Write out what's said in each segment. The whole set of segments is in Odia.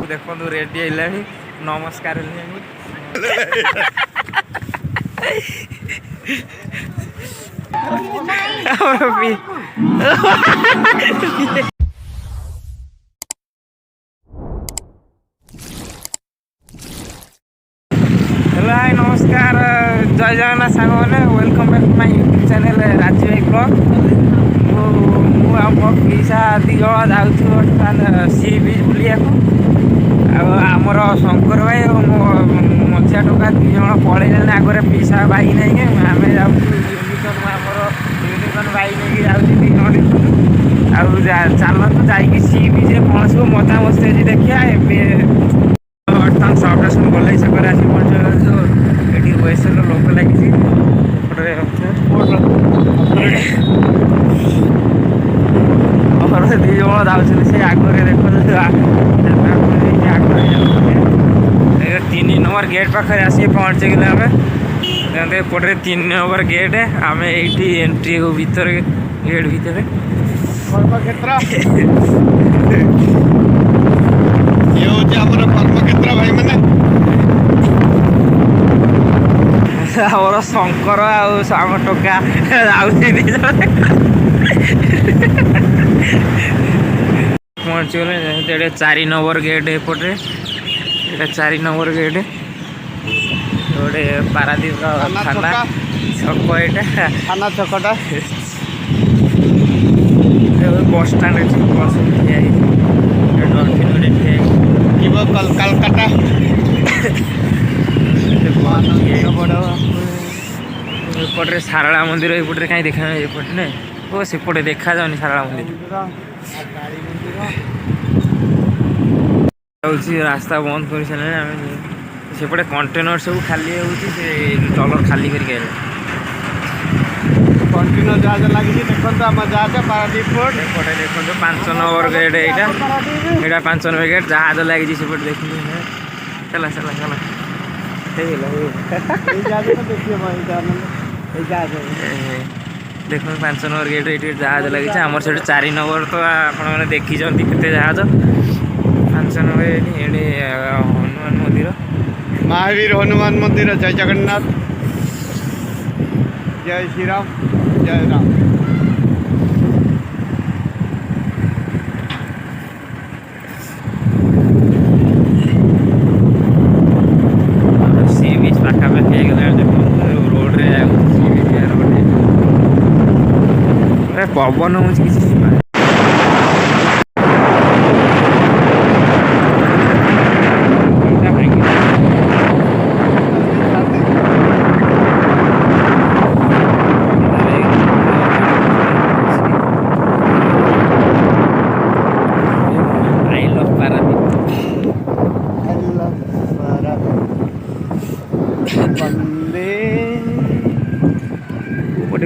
देखो रेडी है नमस्कार हेलो हाय नमस्कार जय जगन्नाथ सांग मैंने welcome back to my YouTube channel Raju भाई ब्लॉग मो पीसा दी जण जाऊँ बर्तमान सी बीच बुलिया आमर शंकर भाई और मो मझिया टोका दी जण पलैले आगे पीसा भाई नहीं आम जाऊँ यूनिकर्न आमर यूनिकर्न भाई नहीं जाऊँ चलतु जा सी बीच कौन सब मजा मस्ती अच्छी देखिए बर्तमान सबरेशन गल छक आसी पहुँच ये ओएसएल लोक लगी दी जण जाऊँ से आगे देख 3 नंबर गेट पाखे आसिक पहुँचेगले आम एपटे 3 नंबर गेट आम ये एंट्री भीतर गेट भीतर कर्मक्षेत्र ये होचे हमर कर्मक्षेत्र भाई माने आमर शंकर आम टोका पहुँचगले 4 नंबर गेट एपटे 4 नंबर गेट गोटे पारादीप थाना छक यहाँ थाना छकटा बस स्टाण्ड बस ठिया डलफिन गोटे ठिया कलकत्ता एपटे सारला मंदिर एपटे कहीं देखा एपटे ना वो सेपटे देखा जाऊनी सारला मंदिर रास्ता बंद कर सारे सेपटे कंटेनर सब खाली होलर खाली करके कंटिन्यू जहाज लगी देखो आम जहाज पारादीप पोर्ट एपटे देखो 5 नंबर गेट यहाँ 5 नंबर गेट जहाज लगी सेपटे देख चला चला चला देखो 5 नंबर गेट ये जहाज लगी आमर से 4 नंबर तो आपने देखी के जहाज 5 नंबर ये हनुमान मंदिर महावीर हनुमान मंदिर जय जगन्नाथ जय श्री राम जय राम सी बीच पाखापाखि रोड रे पवन हो किसी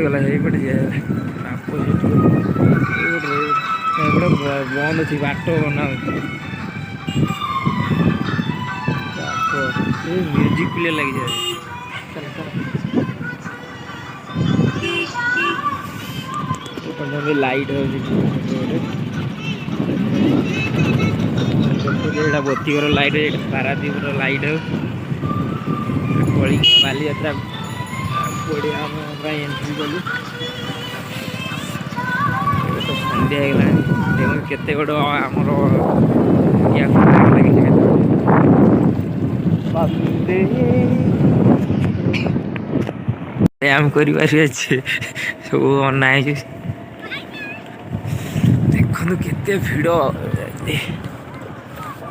गला बंद अच्छी बाट बना म्यूजिक प्ले लगी जाए लाइट हो बतीकर लाइट पारादीप लाइट हो बालीयात्रा पड़िया एंट्री कलु तो सन्ध्या होगा केते गोड़ आमर आम कर सब अना देखो केते भिड़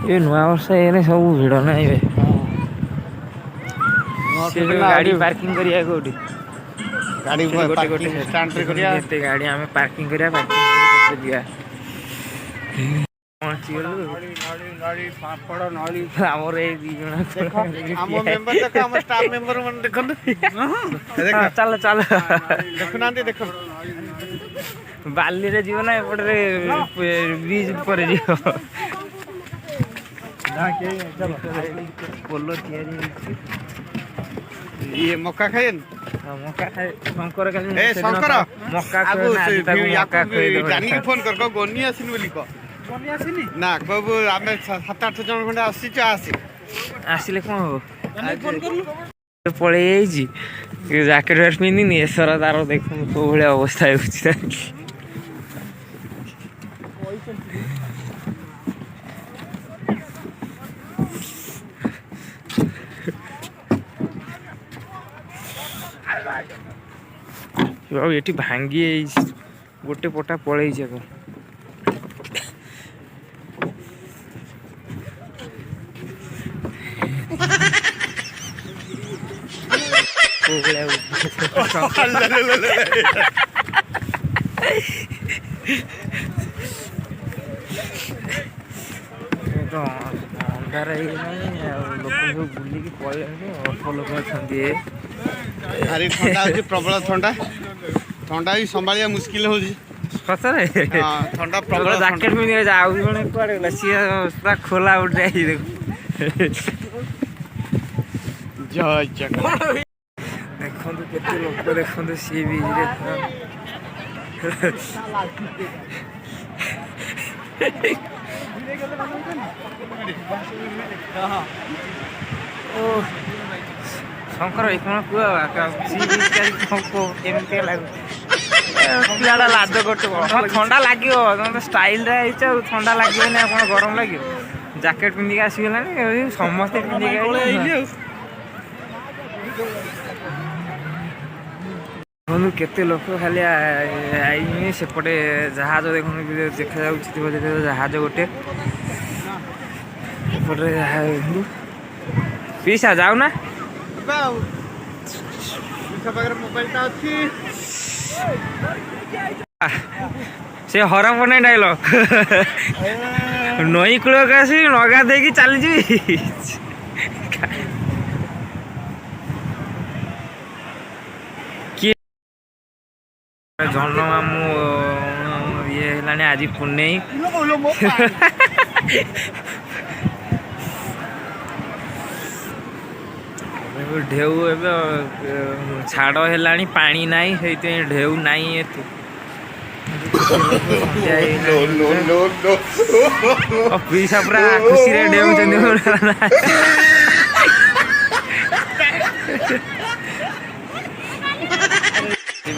ये नुआ वर्ष ये सब भिड़ ना गाड़ी पार्किंग करिया कोठी गाड़ी गोटे स्टैंड रे करिया एते गाड़ी आमे पार्किंग करिया पार्किंग दिया पहुंची गलु नड़ी पापड़ नड़ी हमर ए दी जणा देखो हम मेंबर देखो हम स्टाफ मेंबर मन देखो देखो चल चल देखो नांदी देखो बाली रे जीव ना एपटे ब्रिज पर जीव ना के चलो पोलो तैयारी ये मक्का खाएन मक्का खाए शंकर ए शंकर मक्का खाए जानी फोन कर गोनी आसिन बोली को ନା କହିବୁ ଆମେ 7-8 ଜଣ ଖଣ୍ଡେ ଆସିଛୁ ଆସି ଆସିଲେ କ'ଣ ହବ ପଳେଇ ଯାଇଛି ଜ୍ୟାକେଟ୍ ଫ୍ୟାକେଟ୍ ପିନ୍ଧିନି ଏସର ତାର ଦେଖୁନୁ କୋଉ ଭଳିଆ ଅବସ୍ଥା ହେଉଛି ବାବୁ ଏଠି ଭାଙ୍ଗି ଯାଇଛି ଗୋଟେ ପଟା ପଳେଇଛି ଏକ ଅନ୍ଧାର ହେଇଗଲାଣି ଆଉ ଲୋକ ସବୁ ବୁଲିକି ପଳେଇଲେଣି ଅଳ୍ପ ଲୋକ ଅଛନ୍ତି ଭାରି ଥଣ୍ଡା ହେଉଛି ପ୍ରବଳ ଥଣ୍ଡା ବି ସମ୍ଭାଳିବା ମୁସ୍କିଲ ହେଉଛି ସତରେ ଥଣ୍ଡା ପ୍ରବଳ ଜ୍ୟାକେଟ୍ ପିନ୍ଧିକି ଆଉ ଜଣେ କୁଆଡ଼େ ଗଲା ସିଏ ପୁରା ଖୋଲା ଉଠେ ଦେଖ ଦେଖନ୍ତୁ କେତେ ଲୋକ ଦେଖନ୍ତୁ ସି ବିଚ୍ରେ ଶଙ୍କର ଏଇ କ'ଣ କୁହ କେମିତି ଲାଗୁଛି ପିଲାଟା ଲାଜ କରୁଥିବ ଥଣ୍ଡା ଲାଗିବ ତମେ ତ ଷ୍ଟାଇଲରେ ହେଇଛ ଆଉ ଥଣ୍ଡା ଲାଗିବନି ଆଉ କ'ଣ ଗରମ ଲାଗିବ ଜ୍ୟାକେଟ୍ ପିନ୍ଧିକି ଆସିଗଲାଣି ସମସ୍ତେ ପିନ୍ଧିକି ଆଇଲେ ଆଉ ଦେଖନ୍ତୁ କେତେ ଲୋକ ଖାଲି ଆଇନି ସେପଟେ ଜାହାଜ ଦେଖନ୍ତୁ ଦେଖାଯାଉଛି ଜାହାଜ ଗୋଟେ ଏପଟେ ପିସା ଯାଉନା ସେ ହର ବନେଇ ଡାଇଲଗ ନଈ କୂଳକୁ ଆସି ନଗା ଦେଇକି ଚାଲିଯିବି ଜହ୍ନ ମାମୁଁ ଇଏ ହେଲାଣି ଆଜି ପୁନେଇ ଢେଉ ଏବେ ଛାଡ଼ ହେଲାଣି ପାଣି ନାହିଁ ସେଇଥିପାଇଁ ଢେଉ ନାହିଁ ଏତେ ପିସା ପୁରା ଖୁସିରେ ଡେଉଁଛନ୍ତି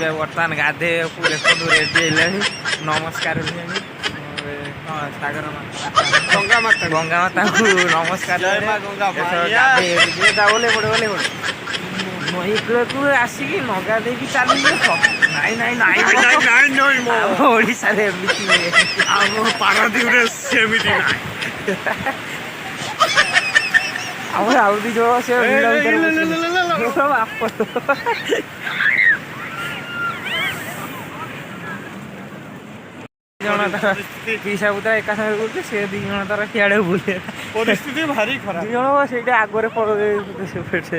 ବର୍ତ୍ତମାନ ଗାଧେଇବାକୁ ଦେଖନ୍ତୁ ରେଡି ହେଲାଣି ନମସ୍କାର ସାଗର ଗଙ୍ଗା ମାତାଙ୍କୁ ନମସ୍କାର ନଈ କୂଳକୁ ଆସିକି ନଗା ଦେଇକି ଚାଲିଲେ ନାଇଁ ଓଡ଼ିଶାରେ ଏମିତି ଆମ ପାରାଦ୍ୱୀପରେ ସେମିତି ଆମର ଆଉ ଦି ଜଣ ସେ ପିସା ପୁତୁରା ଏକା ସାଙ୍ଗରେ କରୁଛି ସେ ଦି ଜଣ ତାର ସିଆଡ଼େ ବୁଲେ ପରିସ୍ଥିତି ଭାରି ଖରାପ ଦି ଜଣ ସେଇଟା ଆଗରେ ପଳେଇ ସେପଟେ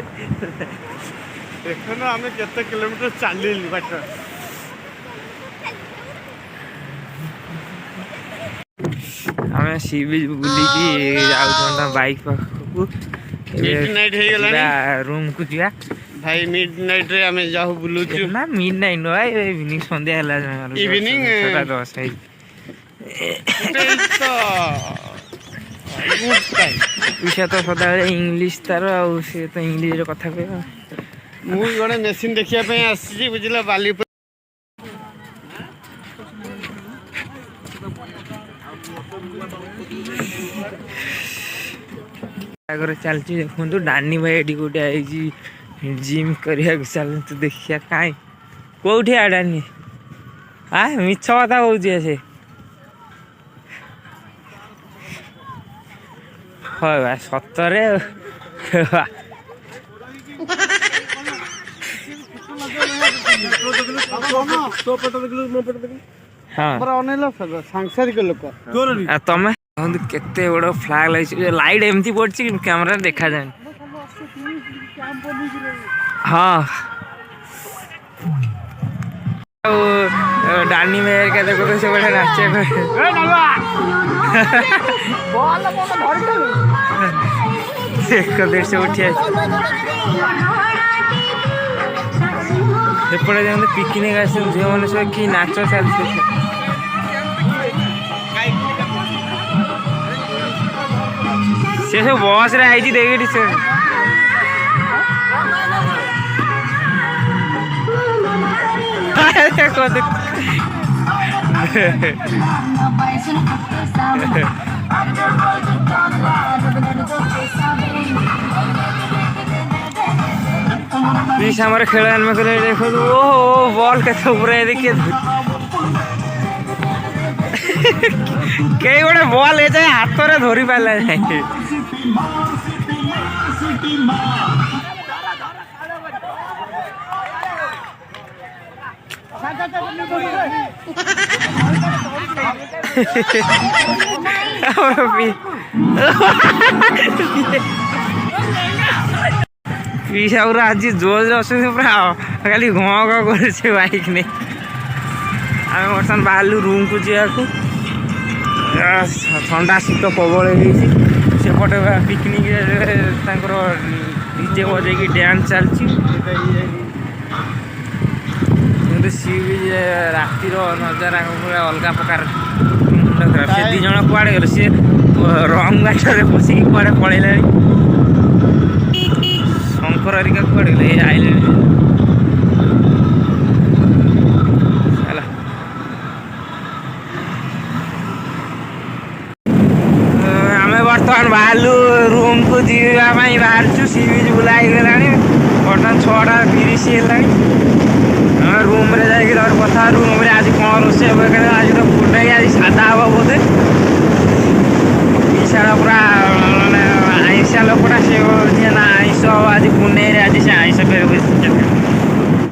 ଦେଖୁନ ଆମେ କେତେ କିଲୋମିଟର ଚାଲିଲୁ ବାଟ ଆମେ ସି ବିଚ୍ ବୁଲିକି ଯାଉଛୁ ବାଇକ୍ ପାଖକୁ ମିଡ୍ ହେଇଗଲାଣି ରୁମ୍କୁ ଯିବା ଭାଇ ମିଡ୍ ଆମେ ଯାଉ ବୁଲୁଛୁ ନା ମିଡ୍ ନାଇଟ୍ ନୁହଁ ଇଭିନିଂ ସନ୍ଧ୍ୟା ହେଲା ଇଭିନିଂ 10 ହେଇ ପିସା ତ ସଦାବେଳେ ଇଂଲିଶ ତାର ଆଉ ସେ ତ ଇଂଲିଶରେ କଥା କହିବ ମୁଁ ଜଣେ ମେସିନ୍ ଦେଖିବା ପାଇଁ ଆସିଛି ବୁଝିଲା ବାଲି ଆଗରେ ଚାଲିଛି ଦେଖନ୍ତୁ ଡାନି ଭାଇ ଏଠି କୋଉଠି ଆଇଛି ଜିମ୍ କରିବାକୁ ଚାଲନ୍ତୁ ଦେଖିବା କାଇଁ କୋଉଠି ଡାନି ମିଛ କଥା କହୁଛି ସେ ହଁ ବା ସତରେ ସାଂସାରିକ ଲୋକ ତମେ କେତେ ବଡ଼ ଫ୍ଲାଗ ଲାଗିଛି ଲାଇଟ୍ ଏମିତି ପଡିଛି କ୍ୟାମେରାରେ ଦେଖାଯାଏନି ହଁ ଆଉ ଡାନି ମେହେରିକା ଦେଖୁଛ ସେ ବଢ଼ିଆ ନାଚେ ସେ ଉଠି ସେପଟେ ଯେମିତି ପିକନିକ୍ ଆସିଛନ୍ତି ଝିଅମାନେ ସବୁ କି ନାଚ ଚାଲିଛି ସେ ସବୁ ବସ୍ରେ ଆଇଛି ଦେଖି ସେ ପିସ୍ ଆମର ଖେଳ ଆରମ୍ଭ କଲେ ଦେଖନ୍ତୁ ଓ ବଲ୍ କେତେ ଉପରେ ଦେଖିଏ କେହି ଗୋଟେ ବଲ୍ ଏ ଯାଏ ହାତରେ ଧରି ପାରିଲା ନାହିଁ। ପିସାଉର ଆଜି ଜୋରରେ ଅସୁବିଧା ପୁରା ଖାଲି ଘଁ ଘଁ କରୁছে ବାଇକ୍ ନେଇ। ଆମେ ବର୍ତ୍ତମାନ ବାହାରିଲୁ ରୁମ୍କୁ ଯିବାକୁ। ଥଣ୍ଡା ଶୀତ ପ୍ରବଳ ହେଇଛି। ସେପଟେ ପିକନିକ୍ରେ ତାଙ୍କର ଡିଜେ ବଜେଇକି ଡ୍ୟାନ୍ସ ଚାଲିଛି। କିନ୍ତୁ ସି ବିଚ୍ ରାତିର ନଜାରା ପୁରା ଅଲଗା ପ୍ରକାର। ସେ ଦୁଇ ଜଣ କୁଆଡ଼େ ଗଲେ ସିଏ ରଙ୍ଗ ଗାଡ଼ିରେ ବସିକି କୁଆଡ଼େ ପଳେଇଲାଣି। ଶଙ୍କର ହେରିକା କୁଆଡ଼େ ଗଲେ ଏ ଆଇଲେଣି। ହେଲା ଆମେ ବର୍ତ୍ତମାନ ବାହାରିଲୁ ରୁମ୍କୁ ଯିବା ପାଇଁ ବାହାରିଛୁ। ସି ବିଚ୍ ବୁଲା ହେଇଗଲାଣି। ବର୍ତ୍ତମାନ 6:30 ହେଲାଣି। ଆମେ ରୁମ୍ରେ ଯାଇକି ତାପରେ କଥା ରୁମ୍ରେ ଆଜି କ'ଣ ରୋଷେଇ ହେବ। ଆଜି ତ ଫୁଟେଇ ଆଜି ସାଧା ହେବ ବୋଧେ। ପିସାର ପୁରା ମାନେ ଆଇଁଷିଆ ଲୋକଟା ସେ ନା ଆଇଁଷ ହେବ ଆଜି ପୁନେଇରେ ଆଜି ସେ